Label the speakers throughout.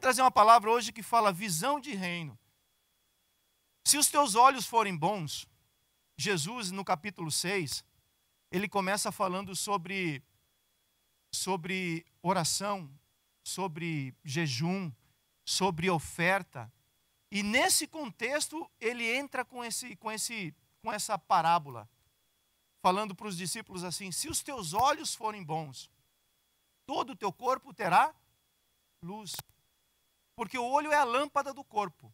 Speaker 1: trazer uma palavra hoje que fala visão de reino. Se os teus olhos forem bons, Jesus, no capítulo 6, ele começa falando sobre oração, sobre jejum, sobre oferta. E nesse contexto, ele entra com essa parábola, falando para os discípulos assim: se os teus olhos forem bons, todo o teu corpo terá luz. Porque o olho é a lâmpada do corpo.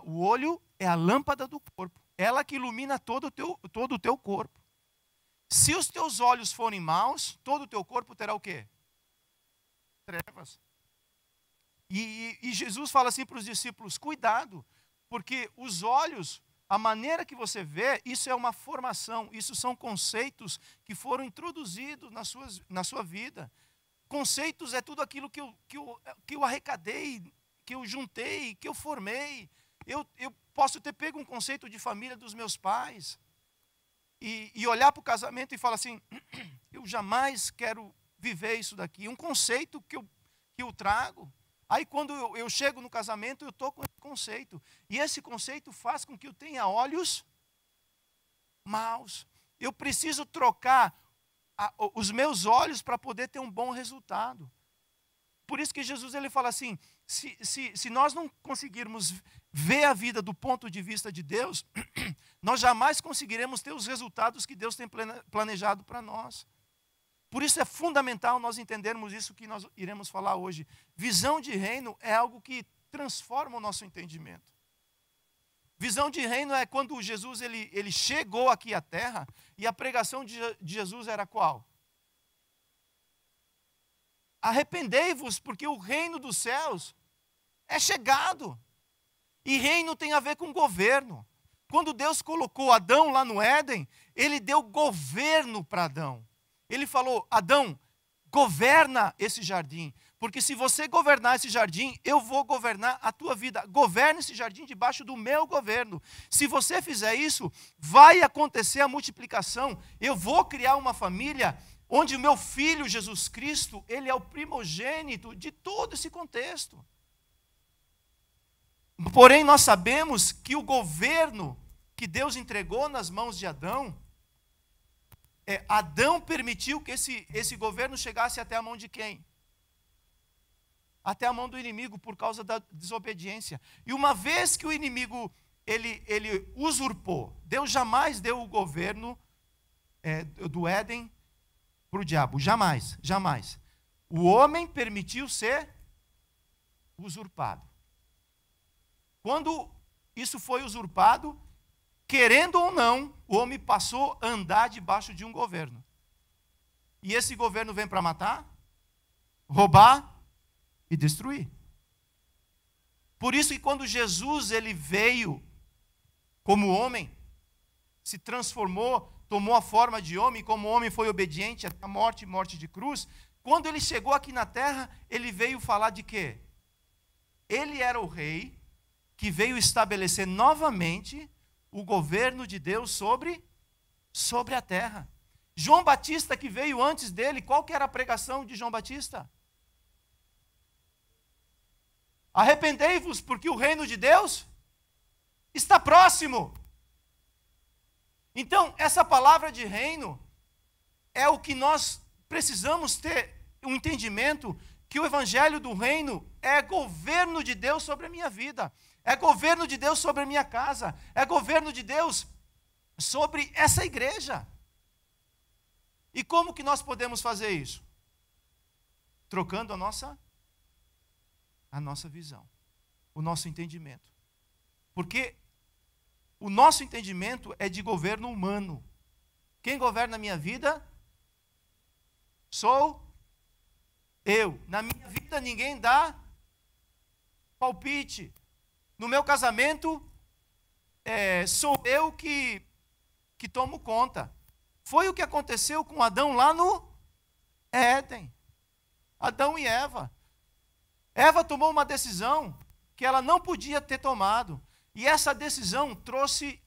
Speaker 1: O olho é a lâmpada do corpo. Ela que ilumina todo o teu corpo. Se os teus olhos forem maus, todo o teu corpo terá o quê? Trevas. E Jesus fala assim para os discípulos: cuidado, porque os olhos, a maneira que você vê, isso é uma formação, isso são conceitos que foram introduzidos na sua vida. Conceitos é tudo aquilo que eu arrecadei, que eu juntei, que eu formei. Eu posso ter pego um conceito de família dos meus pais e olhar para o casamento e falar assim: eu jamais quero viver isso daqui. Um conceito que eu trago. Aí quando eu chego no casamento, eu estou com esse conceito. E esse conceito faz com que eu tenha olhos maus. Eu preciso trocar os meus olhos para poder ter um bom resultado. Por isso que Jesus ele fala assim: se nós não conseguirmos ver a vida do ponto de vista de Deus, nós jamais conseguiremos ter os resultados que Deus tem planejado para nós. Por isso é fundamental nós entendermos isso que nós iremos falar hoje. Visão de reino é algo que transforma o nosso entendimento. Visão de reino é quando Jesus ele chegou aqui à terra e a pregação de Jesus era qual? Arrependei-vos, porque o reino dos céus é chegado. E reino tem a ver com governo. Quando Deus colocou Adão lá no Éden, ele deu governo para Adão. Ele falou: Adão, governa esse jardim, porque se você governar esse jardim, eu vou governar a tua vida. Governa esse jardim debaixo do meu governo. Se você fizer isso, vai acontecer a multiplicação. Eu vou criar uma família onde o meu filho Jesus Cristo, ele é o primogênito de todo esse contexto. Porém, nós sabemos que o governo que Deus entregou nas mãos de Adão, Adão permitiu que esse governo chegasse até a mão de quem? Até a mão do inimigo, por causa da desobediência. E uma vez que o inimigo ele usurpou, Deus jamais deu o governo do Éden para o diabo. Jamais, jamais. O homem permitiu ser usurpado. Quando isso foi usurpado, querendo ou não, o homem passou a andar debaixo de um governo. E esse governo vem para matar, roubar e destruir. Por isso que quando Jesus ele veio como homem, se transformou, tomou a forma de homem, como homem foi obediente até a morte de cruz, quando ele chegou aqui na terra, ele veio falar de quê? Ele era o rei que veio estabelecer novamente o governo de Deus sobre a terra. João Batista, que veio antes dele, qual que era a pregação de João Batista? Arrependei-vos, porque o reino de Deus está próximo. Então, essa palavra de reino é o que nós precisamos ter um entendimento que o evangelho do reino é governo de Deus sobre a minha vida. É governo de Deus sobre a minha casa. É governo de Deus sobre essa igreja. E como que nós podemos fazer isso? Trocando a nossa visão, o nosso entendimento. Porque o nosso entendimento é de governo humano. Quem governa a minha vida sou eu. Na minha vida ninguém dá palpite. No meu casamento, sou eu que tomo conta. Foi o que aconteceu com Adão lá no Éden. Adão e Eva. Eva tomou uma decisão que ela não podia ter tomado. E essa decisão trouxe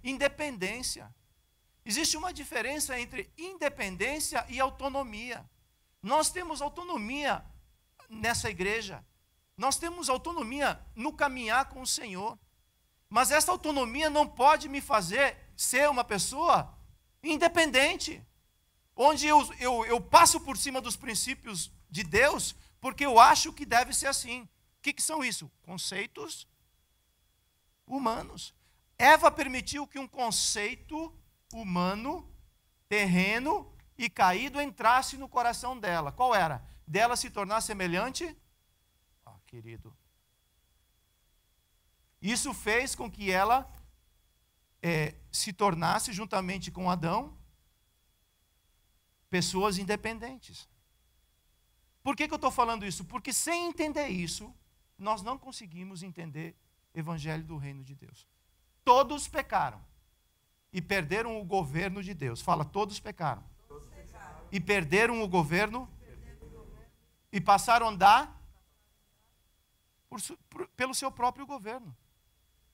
Speaker 1: independência. Existe uma diferença entre independência e autonomia. Nós temos autonomia nessa igreja. Nós temos autonomia no caminhar com o Senhor. Mas essa autonomia não pode me fazer ser uma pessoa independente, onde eu passo por cima dos princípios de Deus, porque eu acho que deve ser assim. O que são isso? Conceitos humanos. Eva permitiu que um conceito humano, terreno e caído entrasse no coração dela. Qual era? Dela se tornar semelhante? Ah, querido. Isso fez com que ela se tornasse, juntamente com Adão, pessoas independentes. Por que eu estou falando isso? Porque sem entender isso, nós não conseguimos entender o Evangelho do Reino de Deus. Todos pecaram e perderam o governo de Deus. Fala, todos pecaram.
Speaker 2: Todos pecaram.
Speaker 1: E perderam o governo e passaram a andar pelo seu próprio governo.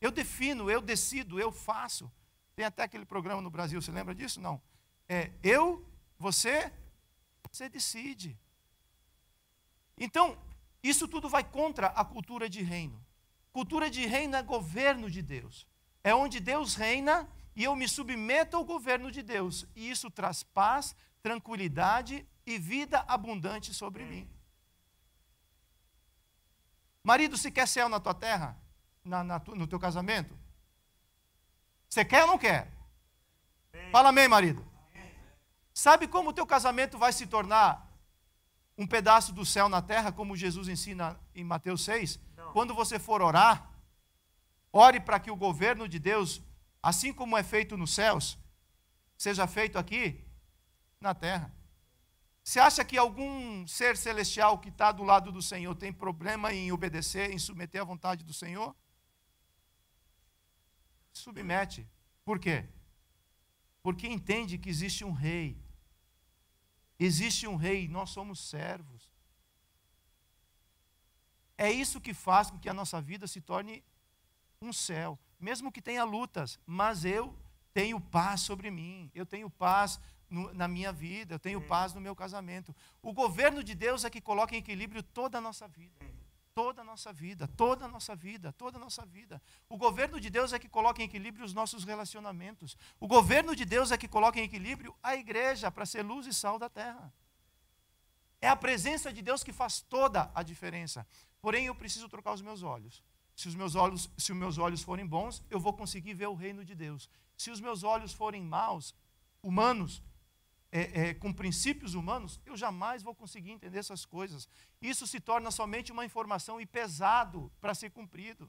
Speaker 1: Eu defino, eu decido, eu faço. Tem até aquele programa no Brasil, você lembra disso? Não. Você decide. Então, isso tudo vai contra a cultura de reino. Cultura de reino é governo de Deus. É onde Deus reina e eu me submeto ao governo de Deus. E isso traz paz, tranquilidade e vida abundante sobre mim. Marido, se quer céu na tua terra? No teu casamento? Você quer ou não quer? Fala amém, marido. Sabe como o teu casamento vai se tornar um pedaço do céu na terra, como Jesus ensina em Mateus 6? Não. Quando você for orar, ore para que o governo de Deus, assim como é feito nos céus, seja feito aqui na terra. Você acha que algum ser celestial que está do lado do Senhor tem problema em obedecer, em submeter à vontade do Senhor? Submete. Por quê? Porque entende que existe um rei. Existe um rei, nós somos servos. É isso que faz com que a nossa vida se torne um céu. Mesmo que tenha lutas, mas eu tenho paz sobre mim. Eu tenho paz na minha vida, eu tenho paz no meu casamento. O governo de Deus é que coloca em equilíbrio toda a nossa vida. Toda a nossa vida, toda a nossa vida, toda a nossa vida. O governo de Deus é que coloca em equilíbrio os nossos relacionamentos. O governo de Deus é que coloca em equilíbrio a igreja para ser luz e sal da terra. É a presença de Deus que faz toda a diferença. Porém, eu preciso trocar os meus olhos. Se os meus olhos forem bons, eu vou conseguir ver o reino de Deus. Se os meus olhos forem maus, humanos, com princípios humanos, eu jamais vou conseguir entender essas coisas. Isso se torna somente uma informação e pesado para ser cumprido.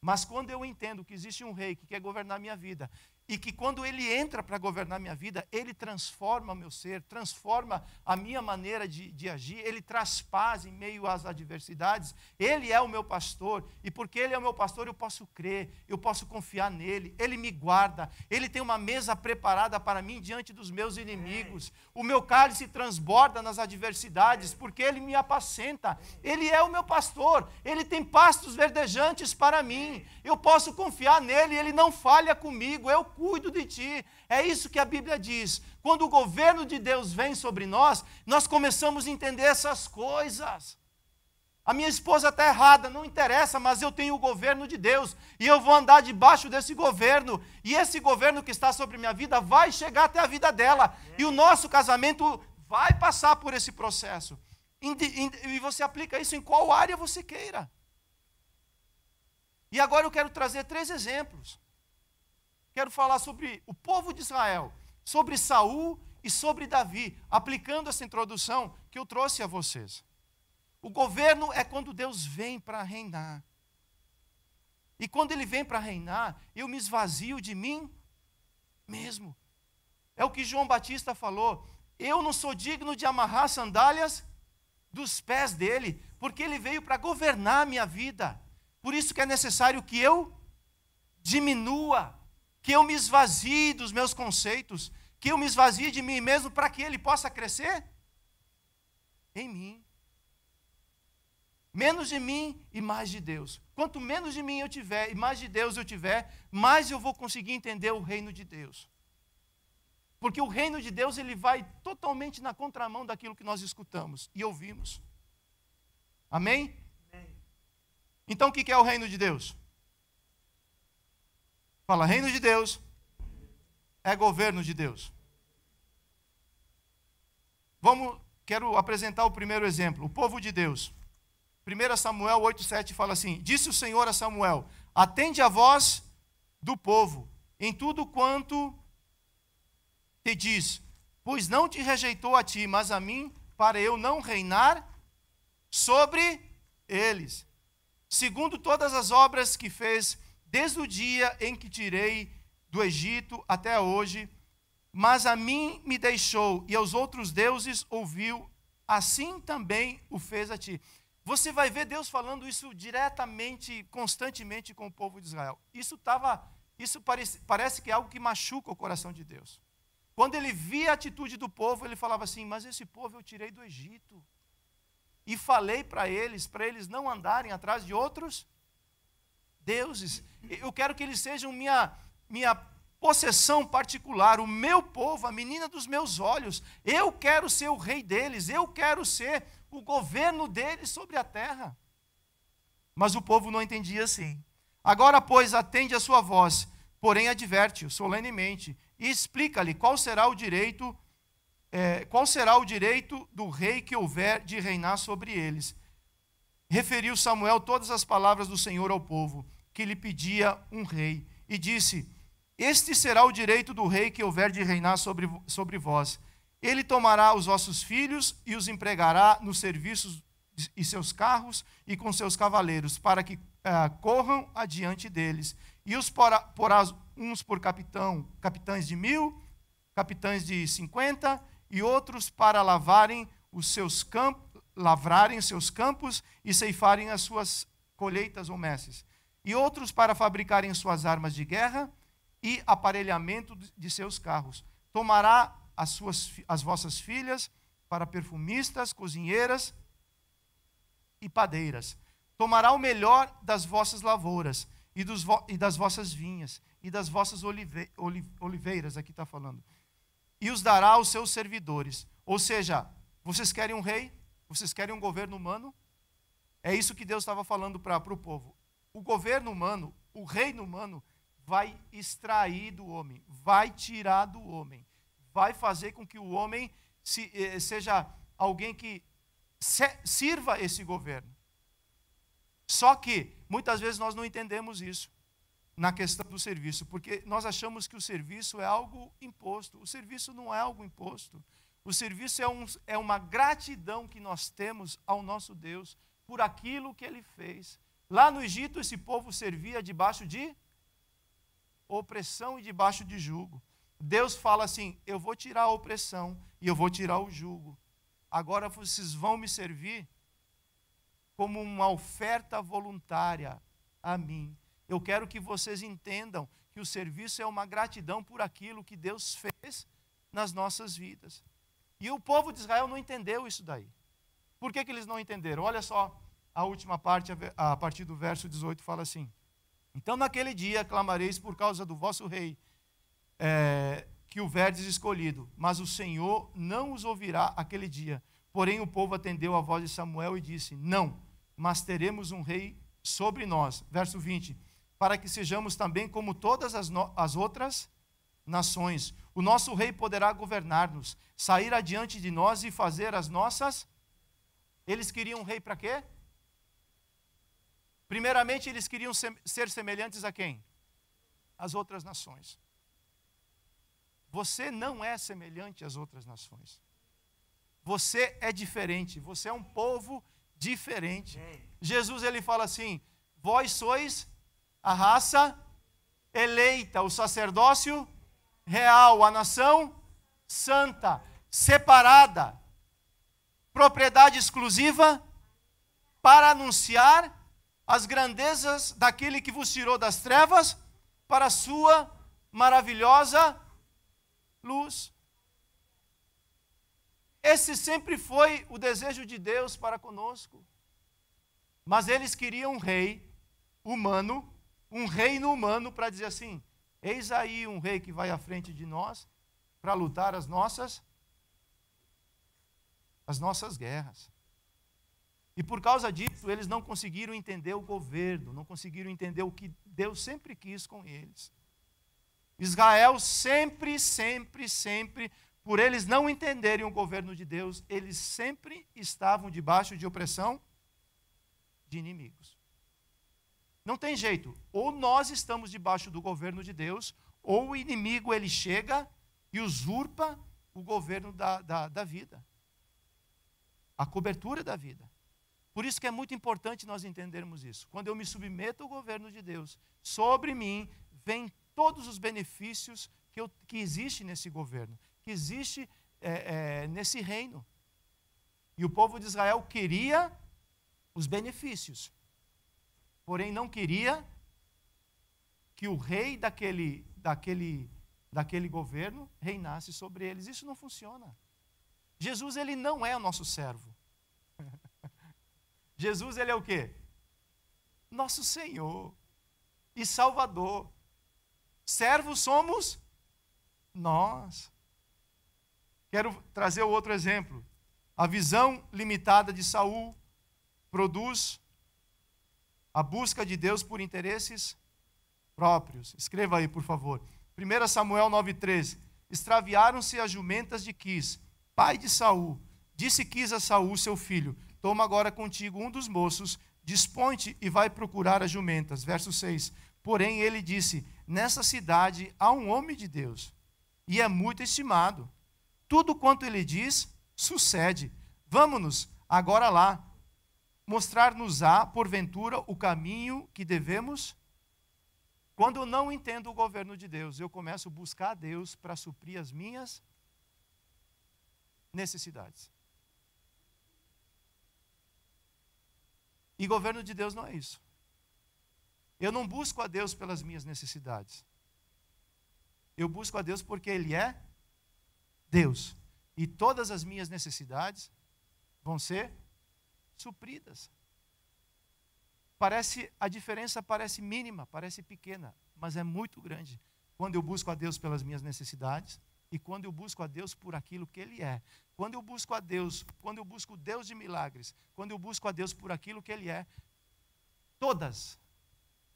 Speaker 1: Mas quando eu entendo que existe um rei que quer governar minha vida, e que quando ele entra para governar minha vida, ele transforma meu ser, transforma a minha maneira de agir, ele traz paz em meio às adversidades, ele é o meu pastor, e porque ele é o meu pastor eu posso crer, eu posso confiar nele, ele me guarda, ele tem uma mesa preparada para mim diante dos meus inimigos, o meu cálice transborda nas adversidades, porque ele me apacenta, ele é o meu pastor, ele tem pastos verdejantes para mim, eu posso confiar nele, ele não falha comigo, eu cuido de ti. É isso que a Bíblia diz. Quando o governo de Deus vem sobre nós, nós começamos a entender essas coisas. A minha esposa está errada, não interessa, mas eu tenho o governo de Deus, e eu vou andar debaixo desse governo, e esse governo que está sobre minha vida vai chegar até a vida dela, e o nosso casamento vai passar por esse processo. E você aplica isso em qual área você queira. E agora eu quero trazer 3 exemplos. Quero falar sobre o povo de Israel, sobre Saul e sobre Davi, aplicando essa introdução que eu trouxe a vocês. O governo é quando Deus vem para reinar. E quando Ele vem para reinar, eu me esvazio de mim mesmo. É o que João Batista falou. Eu não sou digno de amarrar sandálias dos pés dele, porque Ele veio para governar a minha vida. Por isso que é necessário que eu diminua, que eu me esvazie dos meus conceitos, que eu me esvazie de mim mesmo para que Ele possa crescer em mim. Menos de mim e mais de Deus. Quanto menos de mim eu tiver e mais de Deus eu tiver, mais eu vou conseguir entender o reino de Deus. Porque o reino de Deus ele vai totalmente na contramão daquilo que nós escutamos e ouvimos. Amém? Então o que é o reino de Deus? Fala, reino de Deus é governo de Deus. Quero apresentar o primeiro exemplo, o povo de Deus. 1 Samuel 8,7 fala assim: disse o Senhor a Samuel, atende a voz do povo, em tudo quanto te diz, pois não te rejeitou a ti, mas a mim, para eu não reinar sobre eles, segundo todas as obras que fez, desde o dia em que tirei do Egito até hoje, mas a mim me deixou, e aos outros deuses ouviu, assim também o fez a ti. Você vai ver Deus falando isso diretamente, constantemente com o povo de Israel. Isso parece que é algo que machuca o coração de Deus. Quando ele via a atitude do povo, ele falava assim, mas esse povo eu tirei do Egito. E falei para eles não andarem atrás de outros deuses. Eu quero que eles sejam minha possessão particular, o meu povo, a menina dos meus olhos. Eu quero ser o rei deles, eu quero ser o governo deles sobre a terra. Mas o povo não entendia assim. Agora, pois, atende a sua voz, porém adverte-o solenemente e explica-lhe qual será o direito do rei que houver de reinar sobre eles. Referiu Samuel todas as palavras do Senhor ao povo, que lhe pedia um rei, e disse, este será o direito do rei que houver de reinar sobre vós. Ele tomará os vossos filhos e os empregará nos serviços e seus carros e com seus cavaleiros, para que corram adiante deles. E os porá uns por capitães de 1000, capitães de 50, e outros para lavrarem os seus campos e ceifarem as suas colheitas ou messes. E outros para fabricarem suas armas de guerra e aparelhamento de seus carros. Tomará as vossas filhas para perfumistas, cozinheiras e padeiras. Tomará o melhor das vossas lavouras e das vossas vinhas e das vossas oliveiras, aqui está falando. E os dará aos seus servidores. Ou seja, vocês querem um rei? Vocês querem um governo humano? É isso que Deus estava falando para o povo. O governo humano, o reino humano, vai extrair do homem, vai tirar do homem, vai fazer com que o homem seja alguém que sirva esse governo. Só que, muitas vezes, nós não entendemos isso na questão do serviço, porque nós achamos que o serviço é algo imposto. O serviço não é algo imposto. O serviço é uma gratidão que nós temos ao nosso Deus por aquilo que Ele fez. Lá no Egito, esse povo servia debaixo de opressão e debaixo de jugo. Deus fala assim, eu vou tirar a opressão e eu vou tirar o jugo. Agora vocês vão me servir como uma oferta voluntária a mim. Eu quero que vocês entendam que o serviço é uma gratidão por aquilo que Deus fez nas nossas vidas. E o povo de Israel não entendeu isso daí. Por que eles não entenderam? Olha só, a última parte, a partir do verso 18, fala assim. Então, naquele dia, clamareis por causa do vosso rei, que o verdes escolhido, mas o Senhor não os ouvirá aquele dia. Porém, o povo atendeu a voz de Samuel e disse, não, mas teremos um rei sobre nós. Verso 20, para que sejamos também como todas as outras nações. O nosso rei poderá governar-nos, sair adiante de nós e fazer as nossas... Eles queriam um rei para quê? Primeiramente, eles queriam ser semelhantes a quem? As outras nações. Você não é semelhante às outras nações. Você é diferente, você é um povo diferente. Jesus, ele fala assim, vós sois a raça eleita, o sacerdócio real, a nação santa, separada, propriedade exclusiva para anunciar as grandezas daquele que vos tirou das trevas para a sua maravilhosa luz. Esse sempre foi o desejo de Deus para conosco. Mas eles queriam um rei humano, um reino humano para dizer assim, eis aí um rei que vai à frente de nós para lutar as nossas guerras. E por causa disso, eles não conseguiram entender o governo, não conseguiram entender o que Deus sempre quis com eles. Israel sempre, por eles não entenderem o governo de Deus, eles sempre estavam debaixo de opressão de inimigos. Não tem jeito, ou nós estamos debaixo do governo de Deus, ou o inimigo ele chega e usurpa o governo da vida, a cobertura da vida. Por isso que é muito importante nós entendermos isso. Quando eu me submeto ao governo de Deus, sobre mim vem todos os benefícios que existe nesse governo, que existe nesse reino. E o povo de Israel queria os benefícios, porém não queria que o rei daquele governo reinasse sobre eles. Isso não funciona. Jesus, ele não é o nosso servo. Jesus, ele é o quê? Nosso Senhor e Salvador. Servos somos nós. Quero trazer outro exemplo. A visão limitada de Saul produz a busca de Deus por interesses próprios. Escreva aí, por favor. 1 Samuel 9,13. Extraviaram-se as jumentas de Quis, pai de Saul. Disse Quis a Saul, seu filho: toma agora contigo um dos moços, dispõe-te e vai procurar as jumentas. Verso 6. Porém ele disse: nessa cidade há um homem de Deus, e é muito estimado. Tudo quanto ele diz, sucede. Vamos-nos agora lá, mostrar-nos-á, porventura, o caminho que devemos. Quando eu não entendo o governo de Deus, eu começo a buscar a Deus para suprir as minhas necessidades. E governo de Deus não é isso. Eu não busco a Deus pelas minhas necessidades. Eu busco a Deus porque Ele é Deus. E todas as minhas necessidades vão ser supridas. A diferença parece mínima, parece pequena, mas é muito grande. Quando eu busco a Deus pelas minhas necessidades e quando eu busco a Deus por aquilo que Ele é. Quando eu busco a Deus, quando eu busco o Deus de milagres, quando eu busco a Deus por aquilo que Ele é, todas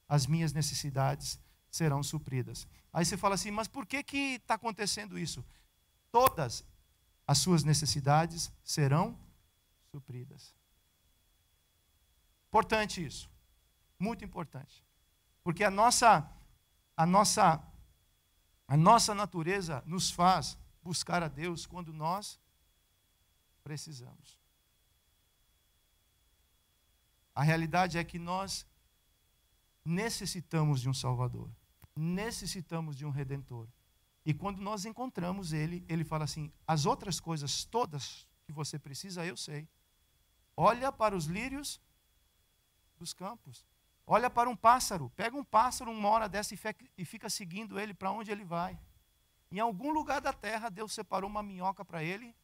Speaker 1: as minhas necessidades serão supridas. Aí você fala assim, mas por que está acontecendo isso? Todas as suas necessidades serão supridas. Importante isso, muito importante. Porque a nossa natureza nos faz buscar a Deus quando nós precisamos. A realidade é que nós necessitamos de um Salvador, necessitamos de um Redentor. E quando nós encontramos Ele, Ele fala assim: as outras coisas todas que você precisa, eu sei. Olha para os lírios dos campos. Olha para um pássaro. Pega um pássaro uma hora dessa e fica seguindo ele para onde ele vai. Em algum lugar da terra, Deus separou uma minhoca para ele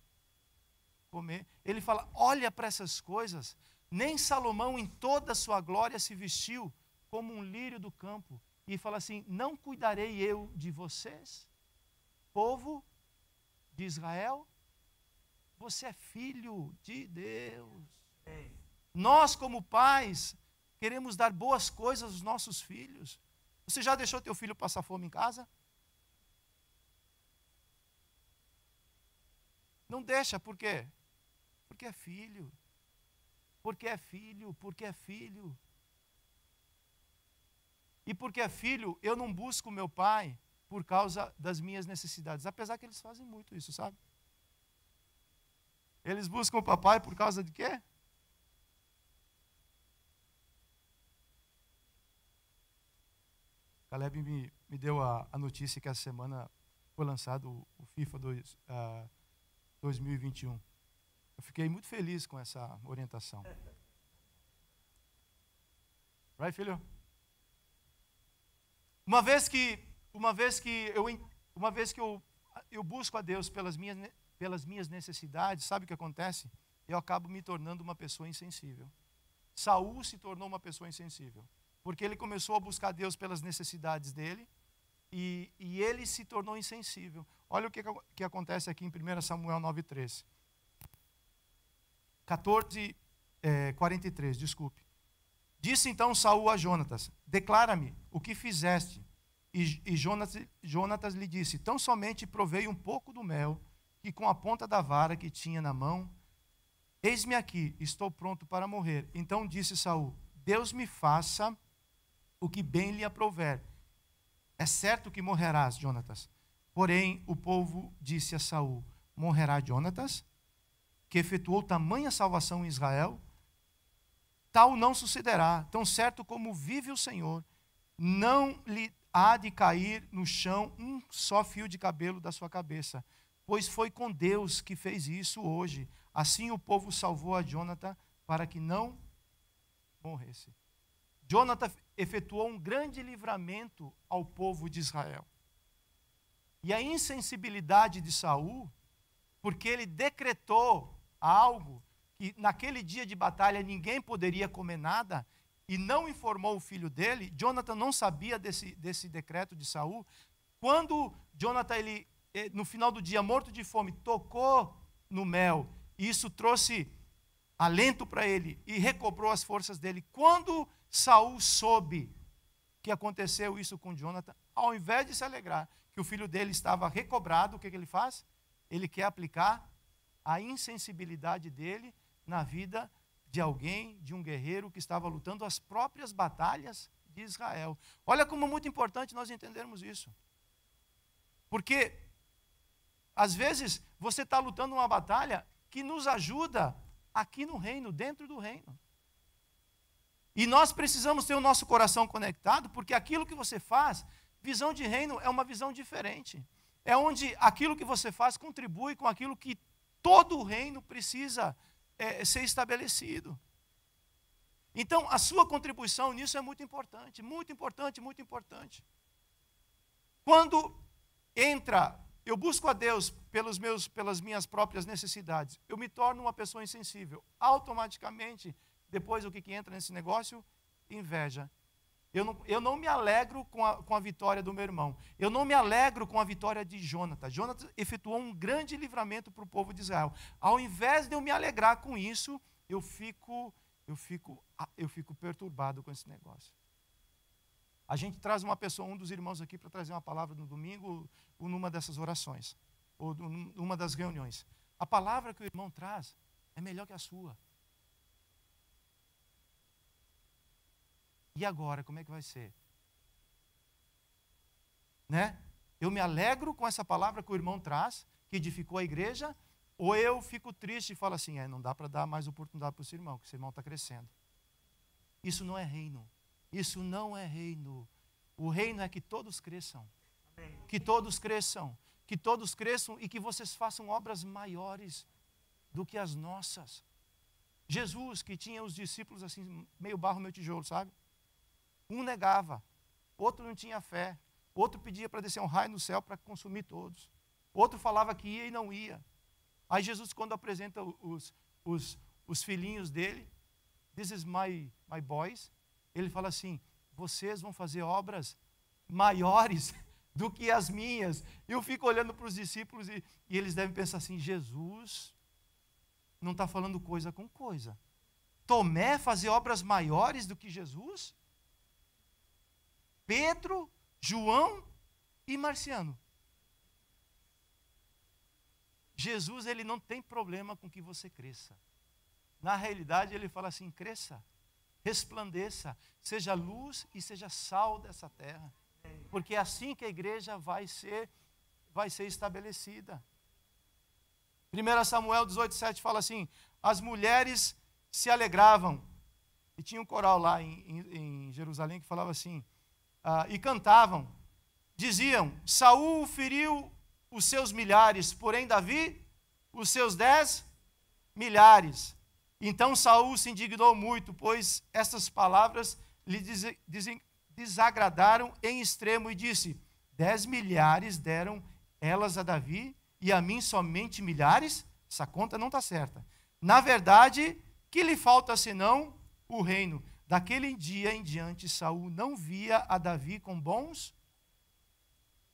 Speaker 1: comer. Ele fala: olha para essas coisas. Nem Salomão, em toda a sua glória, se vestiu como um lírio do campo. E fala assim: não cuidarei eu de vocês, povo de Israel? Você é filho de Deus. Nós, como pais, queremos dar boas coisas aos nossos filhos. Você já deixou teu filho passar fome em casa? Não deixa, por quê? Porque é filho. Porque é filho, porque é filho. E porque é filho, eu não busco meu pai por causa das minhas necessidades. Apesar que eles fazem muito isso, sabe? Eles buscam o papai por causa de quê? Caleb me deu a notícia que essa semana foi lançado o FIFA 2021. Eu fiquei muito feliz com essa orientação. Right, filho? Uma vez que eu busco a Deus pelas minhas necessidades, sabe o que acontece? Eu acabo me tornando uma pessoa insensível. Saul se tornou uma pessoa insensível, porque ele começou a buscar Deus pelas necessidades dele e ele se tornou insensível. Olha o que acontece aqui em 1 Samuel 9,13. 43, desculpe. Disse então Saul a Jonatas: declara-me o que fizeste. E Jonatas lhe disse: tão somente provei um pouco do mel, que com a ponta da vara que tinha na mão, eis-me aqui, estou pronto para morrer. Então disse Saul: Deus me faça o que bem lhe aprouver. É certo que morrerás, Jonatas. Porém, o povo disse a Saul: morrerá Jonatas, que efetuou tamanha salvação em Israel? Tal não sucederá, tão certo como vive o Senhor, não lhe há de cair no chão um só fio de cabelo da sua cabeça, pois foi com Deus que fez isso hoje. Assim o povo salvou a Jonatã para que não morresse. Jonatã efetuou um grande livramento ao povo de Israel. E a insensibilidade de Saul, porque ele decretou algo que naquele dia de batalha ninguém poderia comer nada, e não informou o filho dele. Jonatã não sabia desse decreto de Saul. Quando Jonatã, no final do dia, morto de fome, tocou no mel, e isso trouxe alento para ele e recobrou as forças dele. Quando Saul soube que aconteceu isso com Jonatã, ao invés de se alegrar que o filho dele estava recobrado, o que ele faz? Ele quer aplicar a insensibilidade dele na vida de alguém, de um guerreiro que estava lutando as próprias batalhas de Israel. Olha como é muito importante nós entendermos isso. Porque, às vezes, você está lutando uma batalha que nos ajuda aqui no reino, dentro do reino. E nós precisamos ter o nosso coração conectado, porque aquilo que você faz, visão de reino é uma visão diferente. É onde aquilo que você faz contribui com aquilo que todo o reino precisa ser estabelecido. Então, a sua contribuição nisso é muito importante, muito importante, muito importante. Quando eu busco a Deus pelas minhas próprias necessidades, eu me torno uma pessoa insensível. Automaticamente, depois o que entra nesse negócio? Inveja. Eu não me alegro com a vitória do meu irmão. Eu não me alegro com a vitória de Jonatã. Jonatã efetuou um grande livramento para o povo de Israel. Ao invés de eu me alegrar com isso, eu fico perturbado com esse negócio. A gente traz um dos irmãos aqui para trazer uma palavra no domingo, ou numa dessas orações, ou numa das reuniões. A palavra que o irmão traz é melhor que a sua. E agora, como é que vai ser? Né? Eu me alegro com essa palavra que o irmão traz, que edificou a igreja, ou eu fico triste e falo assim, não dá para dar mais oportunidade para esse irmão, que esse irmão está crescendo. Isso não é reino. Isso não é reino. O reino é que todos cresçam. Amém. Que todos cresçam. Que todos cresçam e que vocês façam obras maiores do que as nossas. Jesus, que tinha os discípulos assim, meio barro, meio tijolo, sabe? Um negava, outro não tinha fé, outro pedia para descer um raio no céu para consumir todos, outro falava que ia e não ia. Aí Jesus, quando apresenta os filhinhos dele, this is my boys, ele fala assim, vocês vão fazer obras maiores do que as minhas. Eu fico olhando para os discípulos e eles devem pensar assim, Jesus não está falando coisa com coisa. Tomé fazer obras maiores do que Jesus? Pedro, João e Marciano. Jesus, ele não tem problema com que você cresça. Na realidade, ele fala assim, cresça, resplandeça, seja luz e seja sal dessa terra. Porque é assim que a igreja vai ser estabelecida. 1 Samuel 18:7 fala assim, as mulheres se alegravam. E tinha um coral lá em Jerusalém que falava assim, e cantavam, diziam, Saul feriu os seus milhares, porém Davi os seus 10 milhares. Então Saul se indignou muito, pois estas palavras lhe desagradaram em extremo, e disse, 10 milhares deram elas a Davi, e a mim somente milhares? Essa conta não está certa. Na verdade, que lhe falta senão o reino? Daquele dia em diante, Saul não via a Davi com bons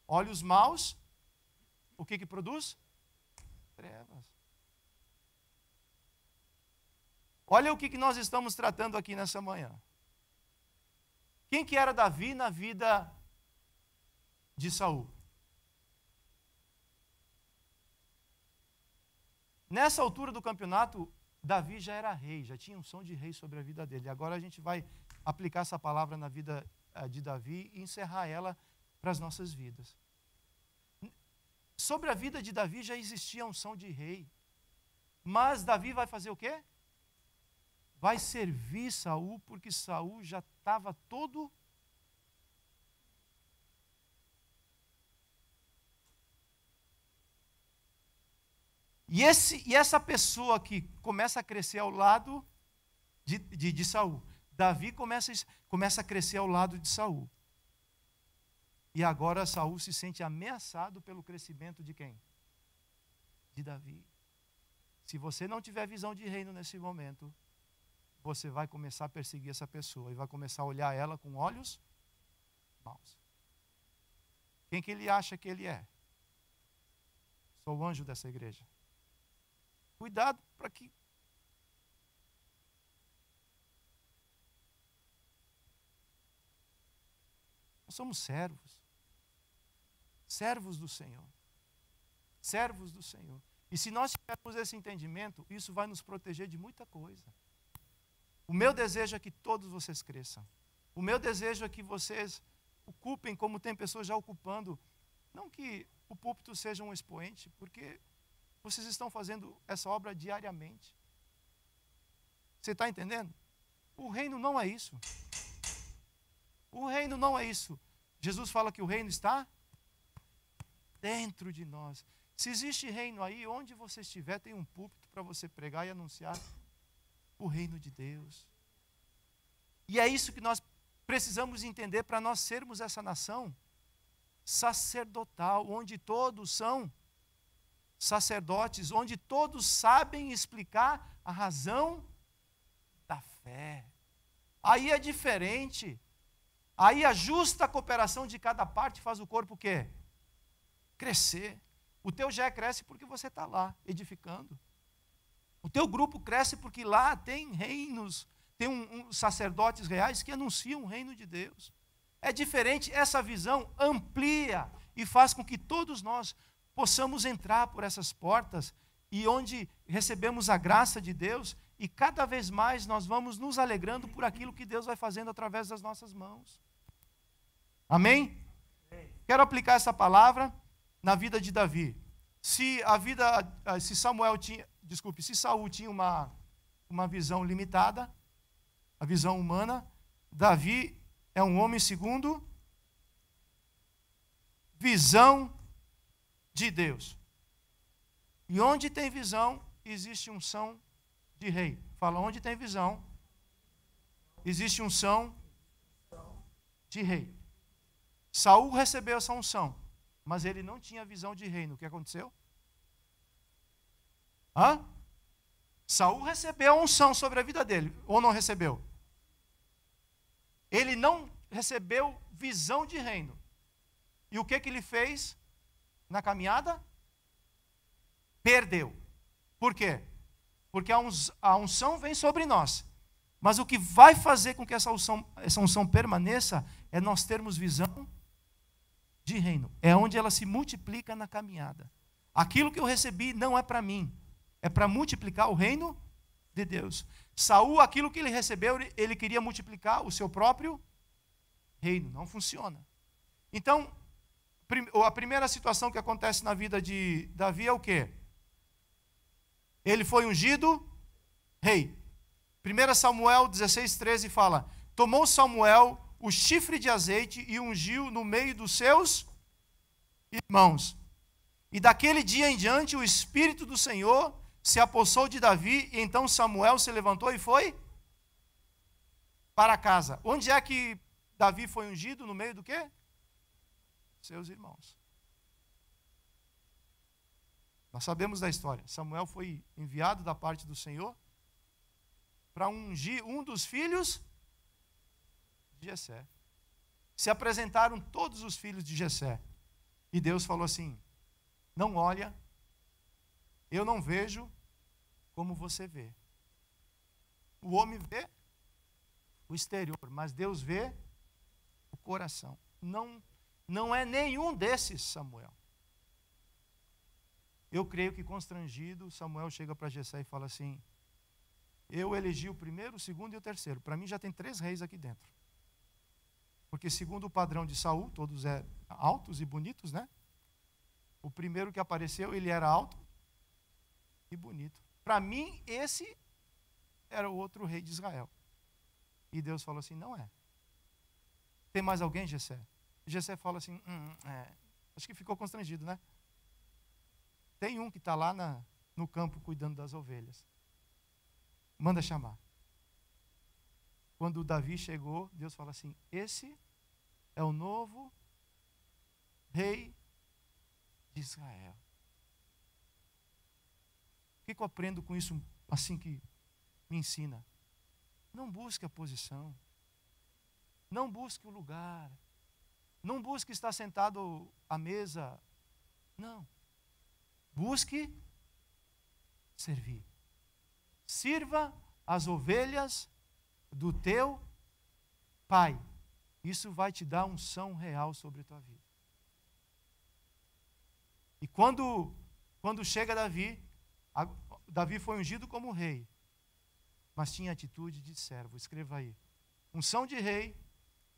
Speaker 1: olhos maus. O que produz? Trevas. Olha o que nós estamos tratando aqui nessa manhã. Quem que era Davi na vida de Saul? Nessa altura do campeonato, Davi já era rei, já tinha unção de rei sobre a vida dele. Agora a gente vai aplicar essa palavra na vida de Davi e encerrar ela para as nossas vidas. Sobre a vida de Davi já existia unção de rei. Mas Davi vai fazer o quê? Vai servir Saul, porque Saul já estava todo... E essa pessoa que começa a crescer ao lado de Saul. Davi começa a crescer ao lado de Saul. E agora Saul se sente ameaçado pelo crescimento de quem? De Davi. Se você não tiver visão de reino nesse momento, você vai começar a perseguir essa pessoa e vai começar a olhar ela com olhos maus. Quem que ele acha que ele é? Sou o anjo dessa igreja. Cuidado para que... Nós somos servos. Servos do Senhor. Servos do Senhor. E se nós tivermos esse entendimento, isso vai nos proteger de muita coisa. O meu desejo é que todos vocês cresçam. O meu desejo é que vocês ocupem como tem pessoas já ocupando. Não que o púlpito seja um expoente, porque vocês estão fazendo essa obra diariamente. Você está entendendo? O reino não é isso. O reino não é isso. Jesus fala que o reino está dentro de nós. Se existe reino aí, onde você estiver, tem um púlpito para você pregar e anunciar o reino de Deus. E é isso que nós precisamos entender para nós sermos essa nação sacerdotal, onde todos são sacerdotes, onde todos sabem explicar a razão da fé. Aí é diferente. Aí a justa cooperação de cada parte faz o corpo o quê? Crescer. O teu já cresce porque você está lá, edificando. O teu grupo cresce porque lá tem reinos, tem sacerdotes reais que anunciam o reino de Deus. É diferente, essa visão amplia e faz com que todos nós possamos entrar por essas portas e onde recebemos a graça de Deus e cada vez mais nós vamos nos alegrando por aquilo que Deus vai fazendo através das nossas mãos. Amém? Quero aplicar essa palavra na vida de Davi. Se Saul tinha uma visão limitada, a visão humana, Davi é um homem segundo visão de Deus. E onde tem visão, existe unção de rei. Fala, onde tem visão, existe unção de rei. Saul recebeu essa unção, mas ele não tinha visão de reino. O que aconteceu? Saul recebeu a unção sobre a vida dele, ou não recebeu? Ele não recebeu visão de reino. E o que ele fez na caminhada? Perdeu. Por quê? Porque a unção vem sobre nós. Mas o que vai fazer com que essa unção permaneça é nós termos visão de reino. É onde ela se multiplica na caminhada. Aquilo que eu recebi não é para mim. É para multiplicar o reino de Deus. Saul, aquilo que ele recebeu, ele queria multiplicar o seu próprio reino. Não funciona. Então, a primeira situação que acontece na vida de Davi é o quê? Ele foi ungido rei. 1 Samuel 16:13 fala: tomou Samuel o chifre de azeite e ungiu no meio dos seus irmãos. E daquele dia em diante o Espírito do Senhor se apossou de Davi, e então Samuel se levantou e foi para casa. Onde é que Davi foi ungido? No meio do quê? Seus irmãos. Nós sabemos da história. Samuel foi enviado da parte do Senhor para ungir um dos filhos de Jessé. Se apresentaram todos os filhos de Jessé. E Deus falou assim: não olha, eu não vejo como você vê. O homem vê o exterior, mas Deus vê o coração. Não é nenhum desses, Samuel. Eu creio que constrangido, Samuel chega para Jessé e fala assim: eu elegi o primeiro, o segundo e o terceiro. Para mim já tem 3 reis aqui dentro. Porque segundo o padrão de Saul, todos altos e bonitos, né? O primeiro que apareceu, ele era alto e bonito. Para mim, esse era o outro rei de Israel. E Deus falou assim: não é. Tem mais alguém, Jessé? Jessé fala assim: acho que ficou constrangido, né? Tem um que está lá no campo cuidando das ovelhas. Manda chamar. Quando Davi chegou, Deus fala assim: esse é o novo rei de Israel. O que eu aprendo com isso, assim que me ensina? Não busque a posição. Não busque o lugar. Não busque estar sentado à mesa. Não. Busque servir. Sirva as ovelhas do teu pai. Isso vai te dar unção real sobre a tua vida. E quando chega Davi, Davi foi ungido como rei, mas tinha atitude de servo. Escreva aí: unção de rei,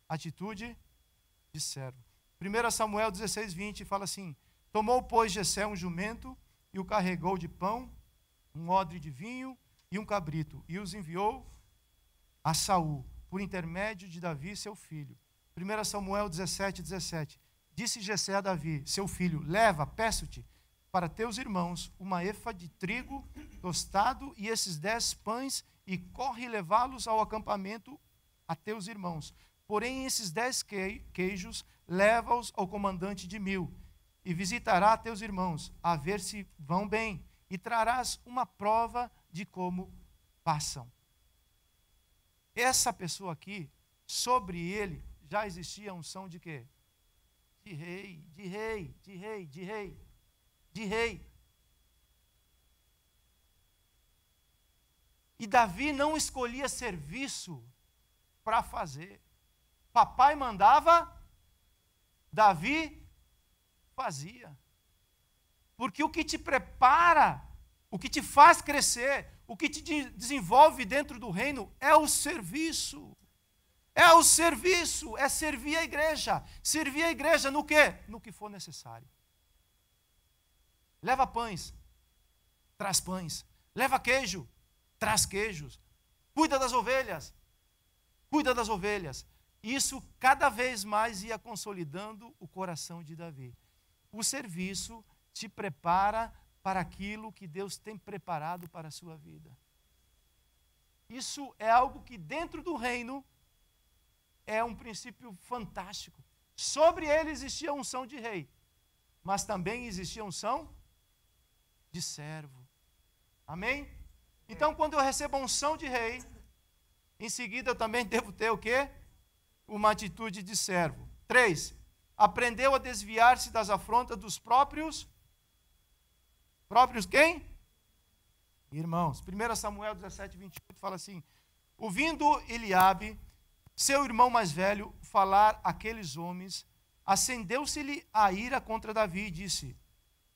Speaker 1: atitude de servo. 1 Samuel 16, 20 fala assim: tomou, pois, Jessé um jumento e o carregou de pão, um odre de vinho e um cabrito, e os enviou a Saul, por intermédio de Davi, seu filho. 1 Samuel 17, 17. Disse Jessé a Davi, seu filho: leva, peço-te, para teus irmãos, uma efa de trigo tostado e esses 10 pães, e corre levá-los ao acampamento a teus irmãos. Porém, esses 10 queijos, leva-os ao comandante de 1000, e visitará teus irmãos, a ver se vão bem, e trarás uma prova de como passam. Essa pessoa aqui, sobre ele, já existia a unção de quê? De rei, de rei, de rei, de rei, de rei. E Davi não escolhia serviço para fazer. Papai mandava, Davi fazia. Porque o que te prepara, o que te faz crescer, o que te desenvolve dentro do reino é o serviço. É o serviço, é servir a igreja. Servir a igreja no quê? No que for necessário. Leva pães, traz pães. Leva queijo, traz queijos. Cuida das ovelhas, cuida das ovelhas. Isso cada vez mais ia consolidando o coração de Davi. O serviço te prepara para aquilo que Deus tem preparado para a sua vida. Isso é algo que dentro do reino é um princípio fantástico. Sobre ele existia a unção de rei, mas também existia a unção de servo. Amém? Então, quando eu recebo a unção de rei, em seguida eu também devo ter o quê? Uma atitude de servo. 3. Aprendeu a desviar-se das afrontas dos próprios quem? Irmãos. 1 Samuel 17, 28 fala assim: ouvindo Eliabe, seu irmão mais velho, falar aqueles homens, acendeu-se-lhe a ira contra Davi e disse: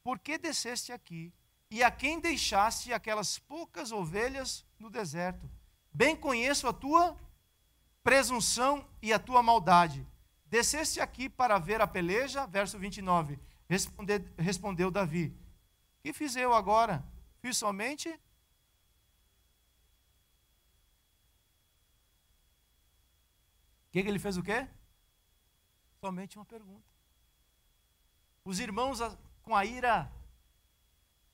Speaker 1: por que desceste aqui? E a quem deixaste aquelas poucas ovelhas no deserto? Bem conheço a tua presunção e a tua maldade. Desceste aqui para ver a peleja? Verso 29. Respondeu Davi: que fiz eu agora? Fiz somente... O que ele fez o quê? Somente uma pergunta. Os irmãos com a ira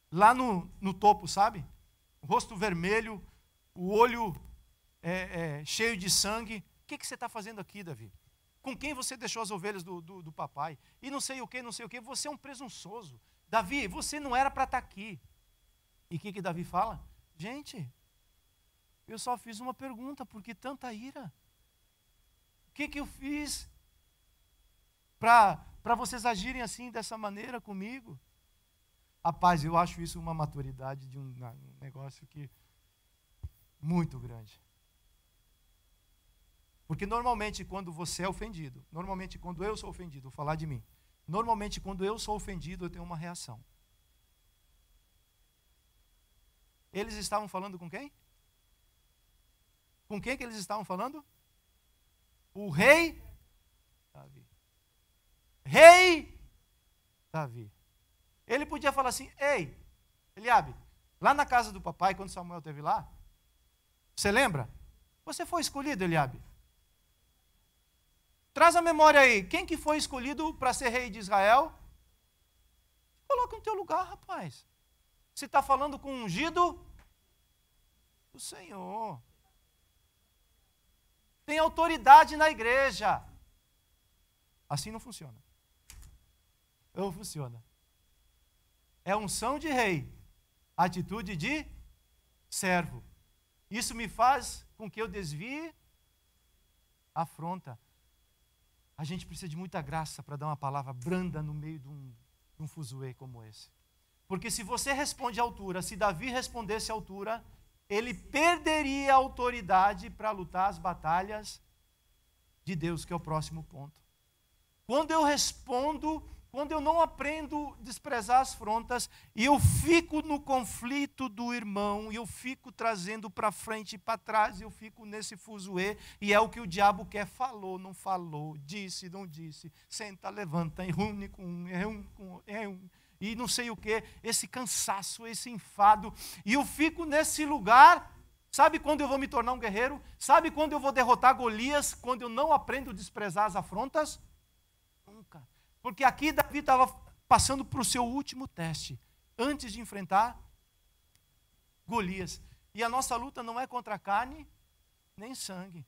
Speaker 1: lá no topo, sabe? O rosto vermelho, o olho cheio de sangue. O que você está fazendo aqui, Davi? Com quem você deixou as ovelhas do papai? E não sei o que, não sei o que. Você é um presunçoso. Davi, você não era para estar aqui. E o que Davi fala? Gente, eu só fiz uma pergunta, por que tanta ira? O que eu fiz para vocês agirem assim, dessa maneira comigo? Rapaz, eu acho isso uma maturidade de um negócio que muito grande. Porque normalmente quando você é ofendido, normalmente quando eu sou ofendido, vou falar de mim, normalmente quando eu sou ofendido eu tenho uma reação. Eles estavam falando com quem? Com quem que eles estavam falando? O rei Davi. Rei Davi. Ele podia falar assim: ei, Eliabe, lá na casa do papai, quando Samuel esteve lá, você lembra? Você foi escolhido, Eliabe. Traz a memória aí, quem que foi escolhido para ser rei de Israel? Coloca no teu lugar, rapaz. Você está falando com o ungido do Senhor. Tem autoridade na igreja. Assim não funciona. Não funciona. É unção de rei, atitude de servo. Isso me faz com que eu desvie a afronta. A gente precisa de muita graça para dar uma palavra branda no meio de um fuzuê como esse. Porque se você responde à altura, se Davi respondesse à altura, ele perderia a autoridade para lutar as batalhas de Deus, que é o próximo ponto. Quando eu respondo, quando eu não aprendo a desprezar as afrontas, e eu fico no conflito do irmão, e eu fico trazendo para frente e para trás, e eu fico nesse fuzuê, e é o que o diabo quer, falou, não falou, disse, não disse, senta, levanta, reúne com um, e não sei o que, esse cansaço, esse enfado, e eu fico nesse lugar. Sabe quando eu vou me tornar um guerreiro? Sabe quando eu vou derrotar Golias? Quando eu não aprendo a desprezar as afrontas? Nunca. Porque aqui Davi estava passando para o seu último teste, antes de enfrentar Golias. E a nossa luta não é contra carne nem sangue.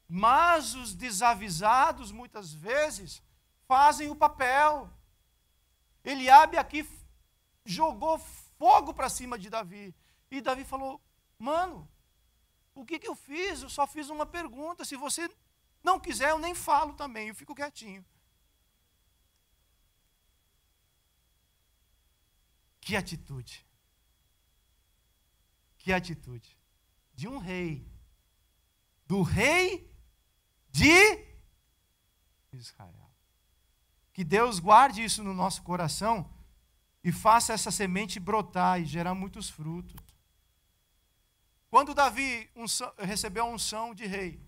Speaker 1: Mas os desavisados, muitas vezes, fazem o papel. Eliabe aqui jogou fogo para cima de Davi. E Davi falou: mano, o que eu fiz? Eu só fiz uma pergunta. Se você não quiser, eu nem falo também. Eu fico quietinho. Que atitude. Que atitude. De um rei. Do rei de Israel. Que Deus guarde isso no nosso coração e faça essa semente brotar e gerar muitos frutos. Quando Davi recebeu a unção de rei,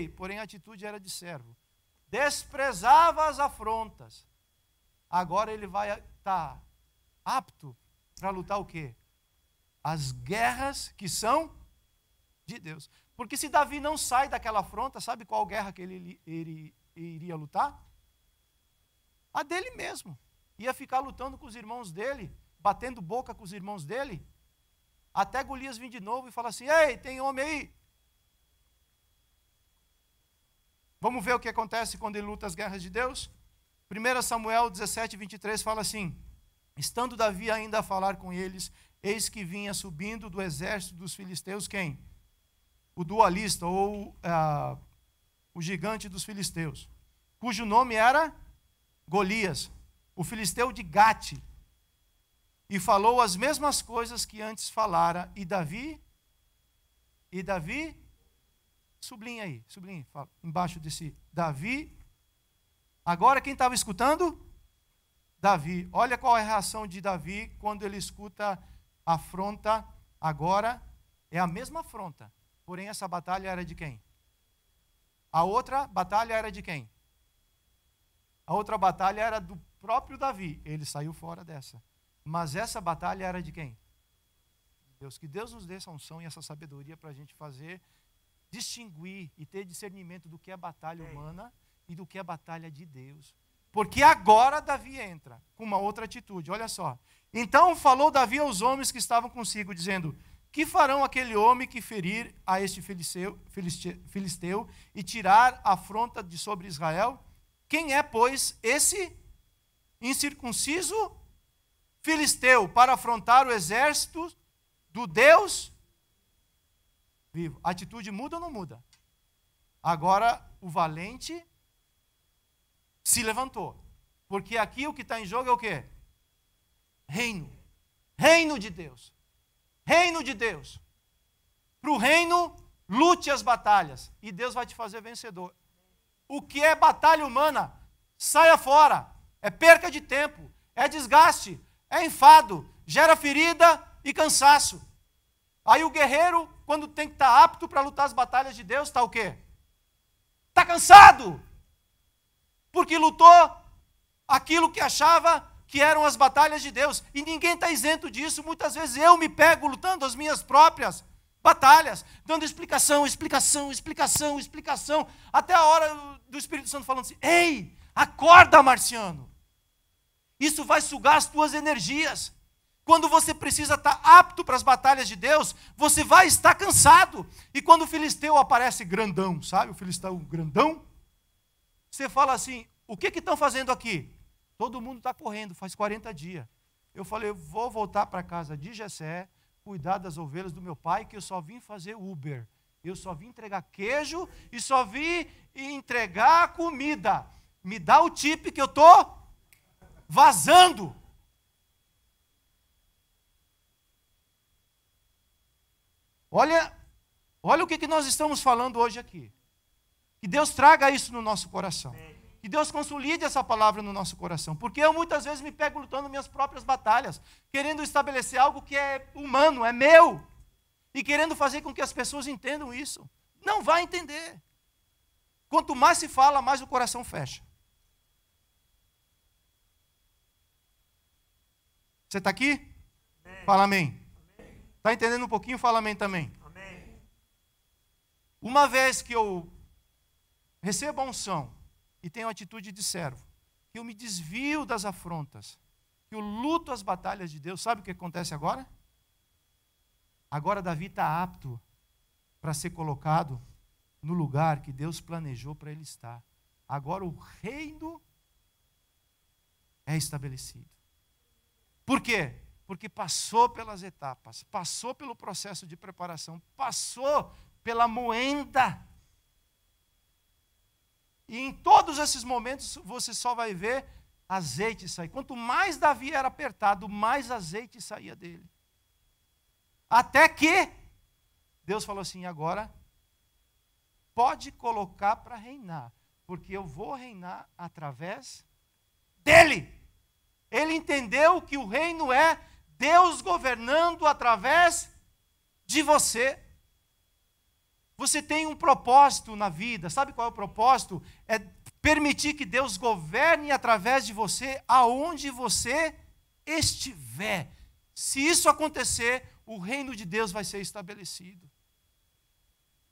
Speaker 1: porém a atitude era de servo, desprezava as afrontas, agora ele vai estar apto para lutar o quê? As guerras que são de Deus. Porque se Davi não sai daquela afronta, sabe qual guerra que ele iria lutar? A dele mesmo. Ia ficar lutando com os irmãos dele, batendo boca com os irmãos dele, até Golias vir de novo e falar assim: ei, tem homem aí? Vamos ver o que acontece quando ele luta as guerras de Deus? 1 Samuel 17, 23 fala assim: estando Davi ainda a falar com eles, eis que vinha subindo do exército dos filisteus quem? O dualista, ou o gigante dos filisteus, cujo nome era Golias, o filisteu de Gate, e falou as mesmas coisas que antes falara, e Davi, sublinha aí, fala, embaixo desse Davi, agora quem estava escutando? Davi. Olha qual é a reação de Davi quando ele escuta a afronta. Agora é a mesma afronta, porém essa batalha era de quem? A outra batalha era de quem? A outra batalha era do próprio Davi. Ele saiu fora dessa. Mas essa batalha era de quem? Deus. Que Deus nos dê essa unção e essa sabedoria para a gente fazer, distinguir e ter discernimento do que é batalha humana e do que é batalha de Deus. Porque agora Davi entra com uma outra atitude. Olha só. Então falou Davi aos homens que estavam consigo, dizendo: que farão aquele homem que ferir a este filisteu e tirar a afronta de sobre Israel? Quem é, pois, esse incircunciso filisteu para afrontar o exército do Deus vivo? A atitude muda ou não muda? Agora o valente se levantou. Porque aqui o que está em jogo é o quê? Reino. Reino de Deus. Reino de Deus. Para o reino lute as batalhas e Deus vai te fazer vencedor. O que é batalha humana? Saia fora. É perca de tempo, é desgaste, é enfado, gera ferida e cansaço. Aí o guerreiro, quando tem que estar apto para lutar as batalhas de Deus, está o quê? Está cansado. Porque lutou aquilo que achava que eram as batalhas de Deus. E ninguém está isento disso. Muitas vezes eu me pego lutando as minhas próprias batalhas, dando explicação, até a hora do Espírito Santo falando assim: ei, acorda, Marciano. Isso vai sugar as tuas energias. Quando você precisa estar apto para as batalhas de Deus, você vai estar cansado. E quando o filisteu aparece grandão, sabe? O filisteu grandão, você fala assim: o que estão fazendo aqui? Todo mundo está correndo, faz 40 dias. Eu falei: eu vou voltar para a casa de Jessé, cuidar das ovelhas do meu pai, que eu só vim fazer Uber. Eu só vim entregar queijo e só vim entregar comida. Me dá o tip que eu estou vazando. Olha o que nós estamos falando hoje aqui. Que Deus traga isso no nosso coração. Que Deus consolide essa palavra no nosso coração. Porque eu muitas vezes me pego lutando minhas próprias batalhas, querendo estabelecer algo que é humano, é meu. E querendo fazer com que as pessoas entendam isso. Não vai entender. Quanto mais se fala, mais o coração fecha. Você está aqui? Amém. Fala amém. Está entendendo um pouquinho? Fala amém também. Amém. Uma vez que eu recebo a unção e tenho a atitude de servo, que eu me desvio das afrontas, que eu luto as batalhas de Deus, sabe o que acontece agora? Agora Davi está apto para ser colocado no lugar que Deus planejou para ele estar. Agora o reino é estabelecido. Por quê? Porque passou pelas etapas, passou pelo processo de preparação, passou pela moenda. E em todos esses momentos você só vai ver azeite sair. Quanto mais Davi era apertado, mais azeite saía dele. Até que Deus falou assim: agora pode colocar para reinar, porque eu vou reinar através dele. Ele entendeu que o reino é Deus governando através de você. Você tem um propósito na vida. Sabe qual é o propósito? É permitir que Deus governe através de você aonde você estiver. Se isso acontecer, o reino de Deus vai ser estabelecido.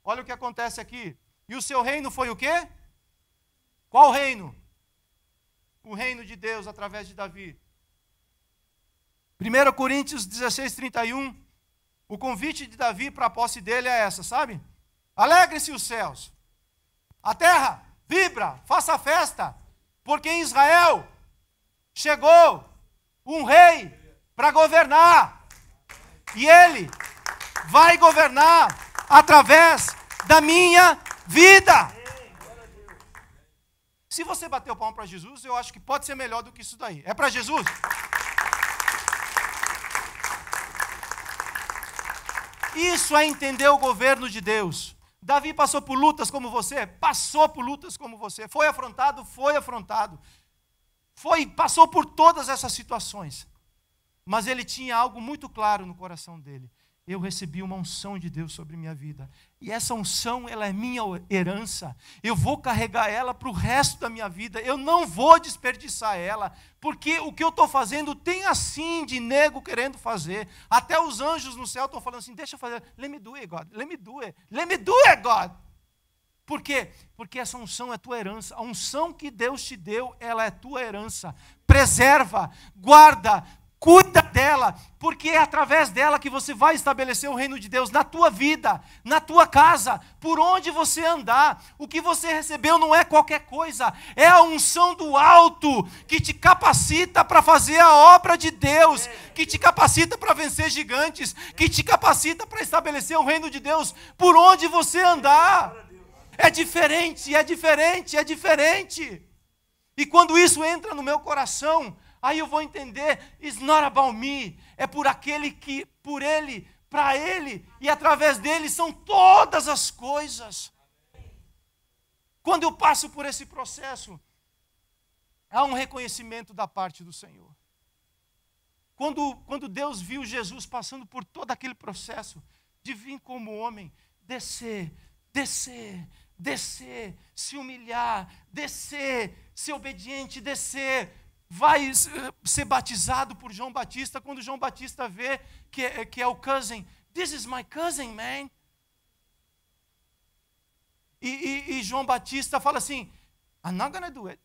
Speaker 1: Olha o que acontece aqui. E o seu reino foi o quê? Qual reino? O reino de Deus através de Davi. 1 Coríntios 16, 31. O convite de Davi para a posse dele é essa, sabe? Alegrem-se os céus. A terra vibra, faça festa, porque em Israel chegou um rei para governar. E ele vai governar através da minha vida. Se você bater o palmo para Jesus, eu acho que pode ser melhor do que isso daí. É para Jesus? Isso é entender o governo de Deus. Davi passou por lutas como você? Passou por lutas como você. Foi afrontado? Foi afrontado. Passou por todas essas situações. Mas ele tinha algo muito claro no coração dele. Eu recebi uma unção de Deus sobre minha vida. E essa unção, ela é minha herança. Eu vou carregar ela para o resto da minha vida. Eu não vou desperdiçar ela. Porque o que eu estou fazendo tem assim de nego querendo fazer. Até os anjos no céu estão falando assim: deixa eu fazer. Let me do it, God. Let me do it. Let me do it, God. Por quê? Porque essa unção é tua herança. A unção que Deus te deu, ela é tua herança. Preserva, guarda, cuida dela, porque é através dela que você vai estabelecer o reino de Deus na tua vida, na tua casa, por onde você andar. O que você recebeu não é qualquer coisa, é a unção do alto que te capacita para fazer a obra de Deus, que te capacita para vencer gigantes, que te capacita para estabelecer o reino de Deus por onde você andar. É diferente, é diferente, é diferente. E quando isso entra no meu coração, aí eu vou entender, it's not about me, é por aquele que, por ele, para Ele e através dele são todas as coisas. Quando eu passo por esse processo, há um reconhecimento da parte do Senhor. Quando Deus viu Jesus passando por todo aquele processo de vir como homem, descer, se humilhar, descer, ser obediente, descer, vai ser batizado por João Batista. Quando João Batista vê que é o cousin, this is my cousin, man. E João Batista fala assim, I'm not gonna do it.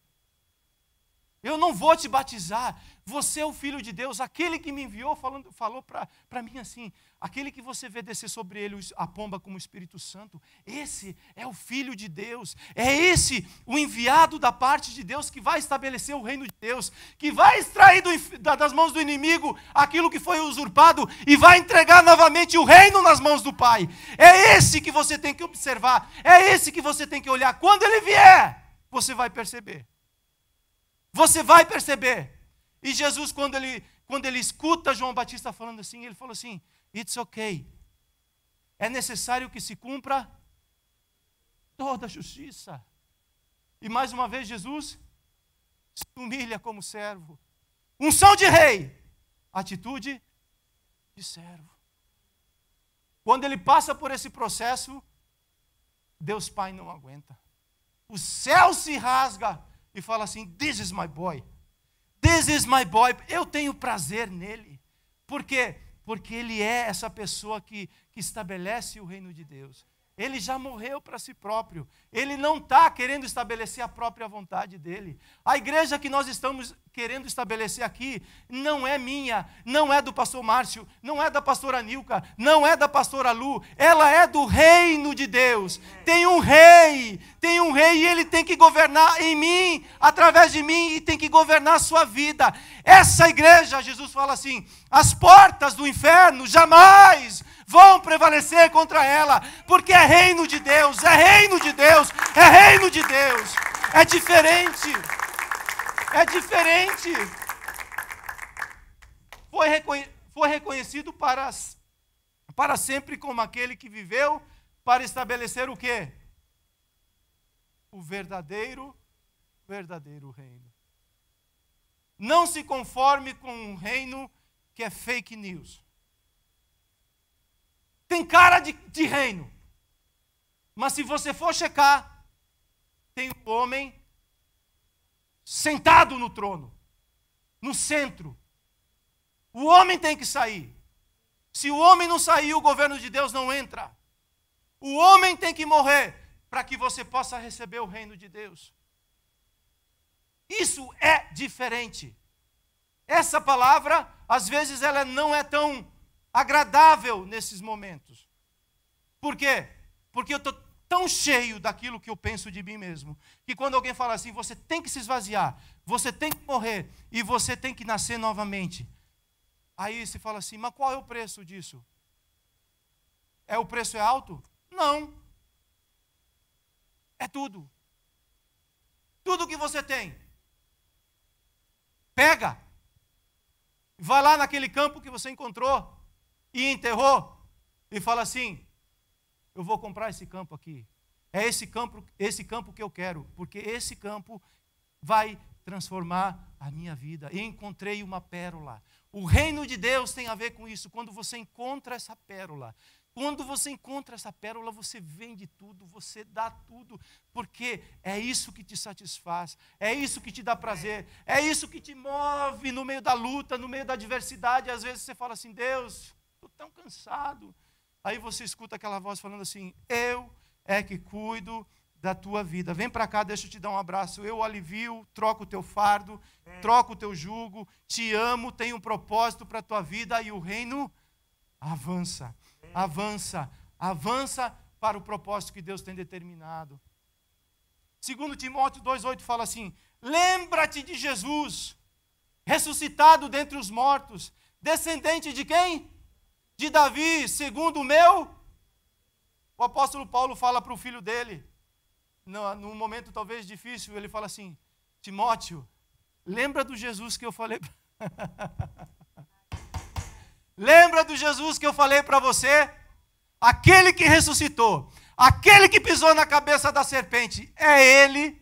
Speaker 1: Eu não vou te batizar, você é o Filho de Deus. Aquele que me enviou falou para mim assim, aquele que você vê descer sobre ele a pomba como o Espírito Santo, esse é o Filho de Deus, é esse o enviado da parte de Deus que vai estabelecer o reino de Deus, que vai extrair das mãos do inimigo aquilo que foi usurpado e vai entregar novamente o reino nas mãos do Pai. É esse que você tem que observar, é esse que você tem que olhar. Quando ele vier, você vai perceber. Você vai perceber. E Jesus, quando ele escuta João Batista falando assim, ele falou assim, it's okay. É necessário que se cumpra toda a justiça. E mais uma vez Jesus se humilha como servo. Unção de rei, atitude de servo. Quando ele passa por esse processo, Deus Pai não aguenta. O céu se rasga e fala assim, this is my boy. This is my boy. Eu tenho prazer nele. Por quê? Porque ele é essa pessoa que estabelece o reino de Deus. Ele já morreu para si próprio. Ele não está querendo estabelecer a própria vontade dele. A igreja que nós estamos querendo estabelecer aqui não é minha, não é do pastor Márcio, não é da pastora Nilka, não é da pastora Lu. Ela é do reino de Deus. Tem um rei e ele tem que governar em mim, através de mim, e tem que governar a sua vida. Essa igreja, Jesus fala assim, as portas do inferno jamais vão prevalecer contra ela, porque é reino de Deus, é reino de Deus, é reino de Deus. É diferente. É diferente. Foi reconhecido para sempre como aquele que viveu para estabelecer o quê? O verdadeiro reino. Não se conforme com um reino que é fake news. Tem cara de reino. Mas se você for checar, tem um homem sentado no trono, no centro. O homem tem que sair. Se o homem não sair, o governo de Deus não entra. O homem tem que morrer para que você possa receber o reino de Deus. Isso é diferente. Essa palavra, às vezes, ela não é tão agradável nesses momentos. Por quê? Porque eu estou tão cheio daquilo que eu penso de mim mesmo, que quando alguém fala assim, você tem que se esvaziar, você tem que morrer e você tem que nascer novamente. Aí você fala assim, mas qual é o preço disso? O preço é alto? Não. É tudo. Tudo que você tem. Pega. Vai lá naquele campo que você encontrou e enterrou e fala assim, eu vou comprar esse campo aqui. É esse campo que eu quero, porque esse campo vai transformar a minha vida. E encontrei uma pérola. O reino de Deus tem a ver com isso. Quando você encontra essa pérola, você vende tudo, você dá tudo, porque é isso que te satisfaz, é isso que te dá prazer, é isso que te move no meio da luta, no meio da adversidade. Às vezes você fala assim, Deus, estou tão cansado. Aí você escuta aquela voz falando assim, eu é que cuido da tua vida. Vem para cá, deixa eu te dar um abraço. Eu alivio, troco o teu fardo, troco o teu jugo, te amo, tenho um propósito para a tua vida e o reino avança, avança, avança para o propósito que Deus tem determinado. 2 Timóteo 2,8 fala assim, lembra-te de Jesus, ressuscitado dentre os mortos, descendente de quem? De Davi, segundo o apóstolo Paulo fala para o filho dele, num momento talvez difícil, ele fala assim, Timóteo, lembra do Jesus que eu falei? Lembra do Jesus que eu falei para você? Aquele que ressuscitou, aquele que pisou na cabeça da serpente, é ele,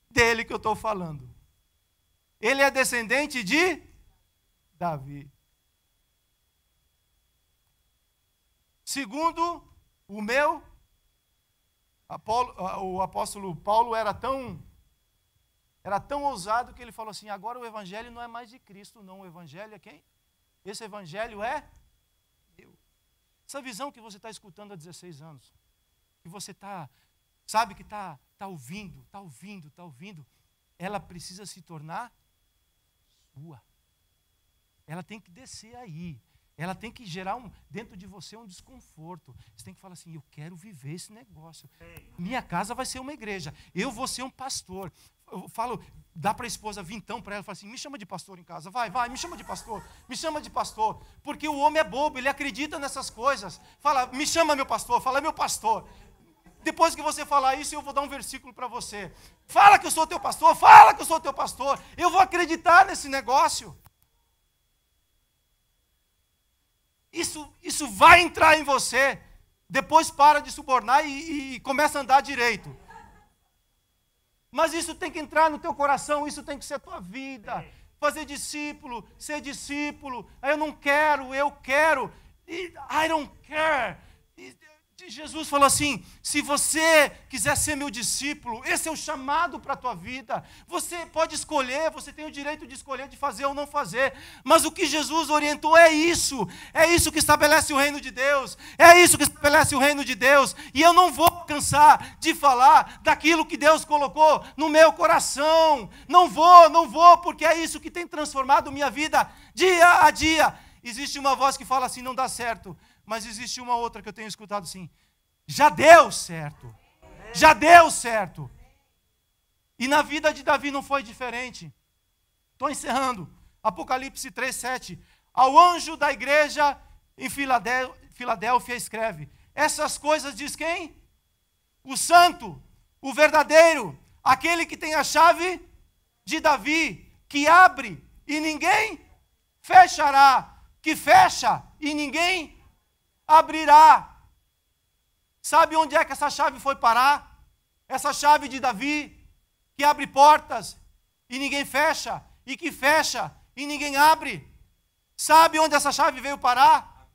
Speaker 1: dele que eu estou falando. Ele é descendente de Davi. Segundo o o apóstolo Paulo era tão ousado que ele falou assim, agora o evangelho não é mais de Cristo, não, o evangelho é quem? Esse evangelho é eu. Essa visão que você está escutando há 16 anos, que você sabe que está ouvindo, ela precisa se tornar sua. Ela tem que descer aí. Ela tem que gerar dentro de você um desconforto. Você tem que falar assim, eu quero viver esse negócio. Minha casa vai ser uma igreja. Eu vou ser um pastor. Eu falo, dá para a esposa vir então para ela, fala assim, me chama de pastor em casa. Vai, me chama de pastor. Me chama de pastor. Porque o homem é bobo, ele acredita nessas coisas. Fala, me chama meu pastor. Fala, meu pastor. Depois que você falar isso, eu vou dar um versículo para você. Fala que eu sou teu pastor. Fala que eu sou teu pastor. Eu vou acreditar nesse negócio. Isso vai entrar em você, depois para de subornar e começa a andar direito. Mas isso tem que entrar no teu coração, isso tem que ser a tua vida. Fazer discípulo, ser discípulo. Eu não quero, eu quero. I don't care. Jesus falou assim, se você quiser ser meu discípulo, esse é o chamado para a tua vida. Você pode escolher, você tem o direito de escolher, de fazer ou não fazer. Mas o que Jesus orientou é isso que estabelece o reino de Deus. É isso que estabelece o reino de Deus. E eu não vou cansar de falar daquilo que Deus colocou no meu coração. Não vou, porque é isso que tem transformado minha vida dia a dia. Existe uma voz que fala assim, não dá certo. Mas existe uma outra que eu tenho escutado assim, já deu certo. Já deu certo. E na vida de Davi não foi diferente. Estou encerrando. Apocalipse 3:7. Ao anjo da igreja em Filadélfia escreve, essas coisas diz quem? O santo, o verdadeiro, aquele que tem a chave de Davi, que abre e ninguém fechará, que fecha e ninguém abrirá. Sabe onde é que essa chave foi parar? Essa chave de Davi, que abre portas e ninguém fecha, e que fecha e ninguém abre. Sabe onde essa chave veio parar?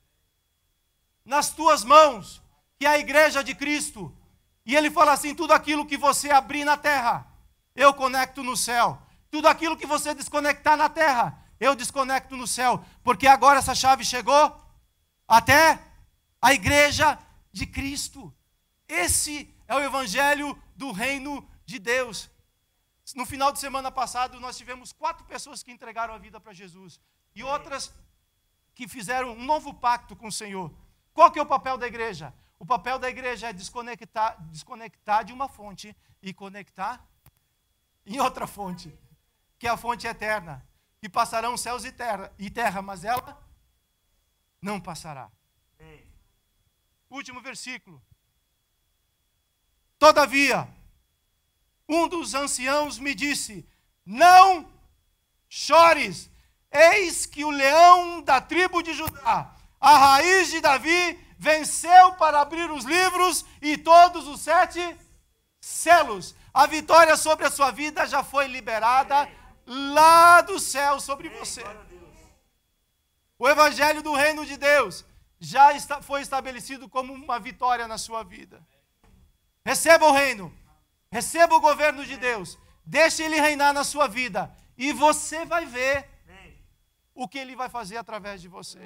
Speaker 1: Nas tuas mãos, que é a igreja de Cristo. E ele fala assim, tudo aquilo que você abrir na terra, eu conecto no céu. Tudo aquilo que você desconectar na terra, eu desconecto no céu. Porque agora essa chave chegou até a igreja de Cristo. Esse é o evangelho do reino de Deus. No final de semana passado, nós tivemos 4 pessoas que entregaram a vida para Jesus. E outras que fizeram um novo pacto com o Senhor. Qual que é o papel da igreja? O papel da igreja é desconectar de uma fonte e conectar em outra fonte, que é a fonte eterna. Que passarão céus e terra, mas ela não passará. Último versículo. Todavia, um dos anciãos me disse, não chores, eis que o leão da tribo de Judá, a raiz de Davi, venceu para abrir os livros e todos os 7 selos. A vitória sobre a sua vida já foi liberada lá do céu sobre você. O evangelho do reino de Deus já foi estabelecido como uma vitória na sua vida. Receba o reino, receba o governo de Deus, deixe ele reinar na sua vida e você vai ver o que ele vai fazer através de você.